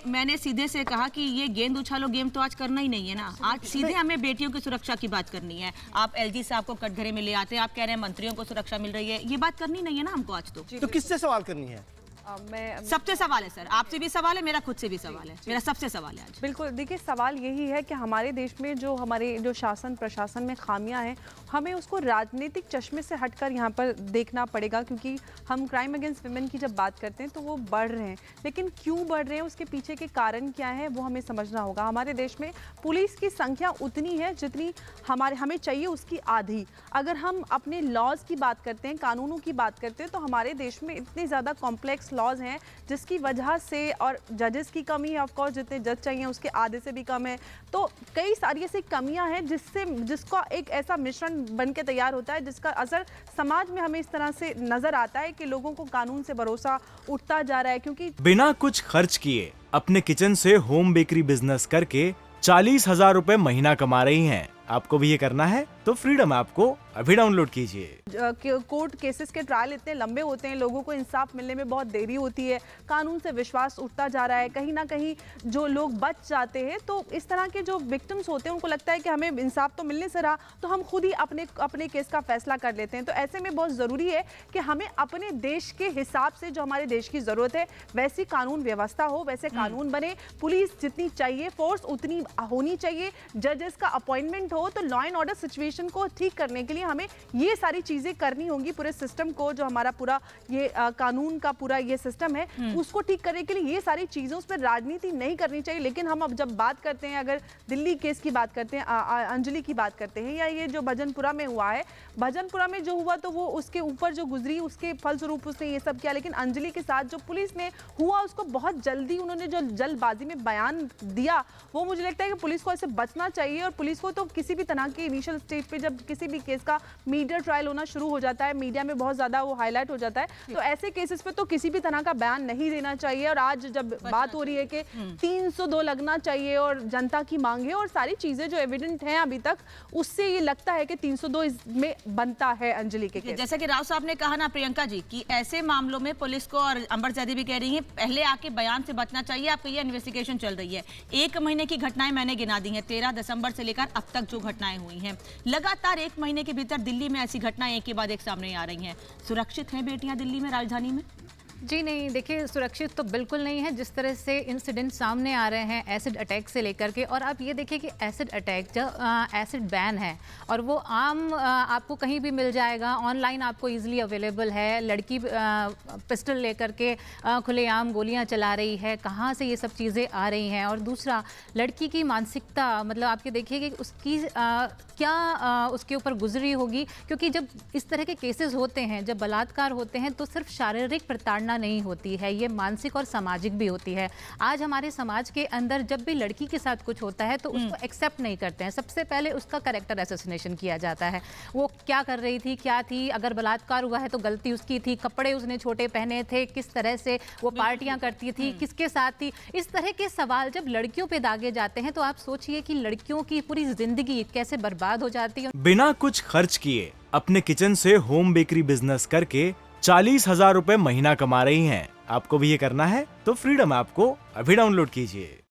मैंने सीधे से कहा कि ये गेंद उछालो गेम तो आज करना ही नहीं है ना। आज सीधे हमें बेटियों की सुरक्षा की बात करनी है। आप एलजी साहब को कटघरे में ले आते हैं, आप कह रहे हैं मंत्रियों को सुरक्षा मिल रही है, ये बात करनी नहीं है ना हमको आज। तो किससे सवाल करनी है? सबसे सवाल है सर, आपसे भी सवाल है, मेरा खुद से भी सवाल है, मेरा सबसे सवाल है आज। बिल्कुल, देखिए सवाल यही है कि हमारे देश में जो हमारे जो शासन प्रशासन में खामियां हैं, हमें उसको राजनीतिक चश्मे से हटकर यहाँ पर देखना पड़ेगा, क्योंकि हम क्राइम अगेंस्ट विमेन की जब बात करते हैं तो वो बढ़ रहे हैं, लेकिन क्यों बढ़ रहे हैं, उसके पीछे के कारण क्या है, वो हमें समझना होगा। हमारे देश में पुलिस की संख्या उतनी है जितनी हमें चाहिए उसकी आधी। अगर हम अपने लॉज की बात करते हैं, कानूनों की बात करते हैं, तो हमारे देश में इतने ज़्यादा कॉम्प्लेक्स लॉज हैं जिसकी वजह से, और जजेस की कमी है, ऑफ कोर्स जितने जज चाहिए उसके आधे से भी कम है, तो कई सारी ऐसी कमियां हैं जिसका एक ऐसा मिश्रण बन के तैयार होता है जिसका असर समाज में हमें इस तरह से नजर आता है कि लोगों को कानून से भरोसा उठता जा रहा है। क्योंकि बिना कुछ खर्च किए अपने किचन से होम बेकरी बिजनेस करके 40,000 रुपए महीना कमा रही हैं। आपको भी ये करना है तो फ्रीडम ऐप को अभी डाउनलोड कीजिए। कोर्ट केसेस के ट्रायल इतने लंबे होते हैं, लोगों को इंसाफ मिलने में बहुत देरी होती है, कानून से विश्वास उठता जा रहा है, कहीं ना कहीं जो लोग बच जाते हैं, तो इस तरह के जो विक्टिम्स होते हैं उनको लगता है कि हमें इंसाफ तो मिलने से रहा, तो हम खुद ही अपने केस का फैसला कर लेते हैं। तो ऐसे में बहुत ज़रूरी है कि हमें अपने देश के हिसाब से, जो हमारे देश की ज़रूरत है, वैसी कानून व्यवस्था हो, वैसे कानून बने, पुलिस जितनी चाहिए, फोर्स उतनी होनी चाहिए, जजेस का अपॉइंटमेंट हो, तो लॉ एंड ऑर्डर सिचुएशन को ठीक करने के लिए हमें ये सारी चीजें करनी होंगी। पूरे सिस्टम को, जो हमारा पूरा ये कानून का पूरा ये सिस्टम है, उसको ठीक करने के लिए ये सारी चीजें, उस पर राजनीति नहीं करनी चाहिए। लेकिन हम अब जब बात करते हैं, अगर दिल्ली केस की बात करते हैं, अंजलि की बात करते हैं, या ये जो भजनपुरा में हुआ है, भजनपुरा में जो हुआ तो वो उसके ऊपर जो गुजरी, उसके फलस्वरूप उसने ये सब किया। लेकिन अंजलि के साथ जो पुलिस ने हुआ, उसको बहुत जल्दी उन्होंने जो जल्दबाजी में बयान दिया, वो मुझे लगता है कि पुलिस को ऐसे बचना चाहिए। और पुलिस को तो किसी भी तरह के इनिशियल स्टेज पे जब किसी भी केस का मीडिया ट्रायल होना शुरू हो जाता है, मीडिया में बहुत ज्यादा वो हाईलाइट हो जाता है, तो ऐसे केसेस पे तो किसी भी तरह का बयान नहीं देना चाहिए। और आज जब बात हो रही है कि 302 लगना चाहिए और जनता की मांग है और सारी चीजें जो एविडेंट हैं अभी तक, उससे ये लगता है कि 302 इसमें बनता है अंजलि के केस। जैसे कि राव साहब ने कहा ना प्रियंका जी, कि ऐसे मामलों में पुलिस को, और अंबर जैदी भी कह रही है, पहले आके बयान से बचना चाहिए। आपकी ये इन्वेस्टिगेशन चल रही है, 1 महीने की घटनाएं मैंने गिना दी हैं, 13 दिसंबर से लेकर अब तक जो घटनाएं हुई हैं, लगातार 1 महीने के भीतर दिल्ली में ऐसी घटनाएं एक के बाद एक सामने आ रही हैं। सुरक्षित हैं बेटियां दिल्ली में, राजधानी में? जी नहीं, देखिए सुरक्षित तो बिल्कुल नहीं है। जिस तरह से इंसिडेंट सामने आ रहे हैं एसिड अटैक से लेकर के, और आप ये देखिए कि एसिड अटैक, जब एसिड बैन है और वो आम आपको कहीं भी मिल जाएगा, ऑनलाइन आपको इजीली अवेलेबल है, लड़की पिस्टल लेकर के खुलेआम गोलियां चला रही है, कहाँ से ये सब चीज़ें आ रही हैं। और दूसरा, लड़की की मानसिकता, मतलब आप ये देखिए कि उसकी क्या उसके ऊपर गुजरी होगी, क्योंकि जब इस तरह के केसेस होते हैं, जब बलात्कार होते हैं, तो सिर्फ शारीरिक प्रताड़ना नहीं होती है, ये मानसिक और सामाजिक भी होती है। आज हमारे समाज के अंदर जब भी लड़की के साथ कुछ होता है तो उसको एक्सेप्ट नहीं करते हैं, सबसे पहले उसका कैरेक्टर असैसिनेशन किया जाता है। वो क्या कर रही थी, क्या थी, अगर बलात्कार हुआ है तो गलती उसकी थी, कपड़े उसने छोटे पहने थे, किस तरह से वो पार्टियां करती थी, किसके साथ थी, इस तरह के सवाल जब लड़कियों पे दागे जाते हैं तो आप सोचिए कि लड़कियों की पूरी जिंदगी कैसे बर्बाद हो जाती है। बिना कुछ खर्च किए अपने किचन से होम बेकरी बिजनेस करके 40,000 रुपए महीना कमा रही हैं। आपको भी ये करना है तो फ्रीडम ऐप को अभी डाउनलोड कीजिए।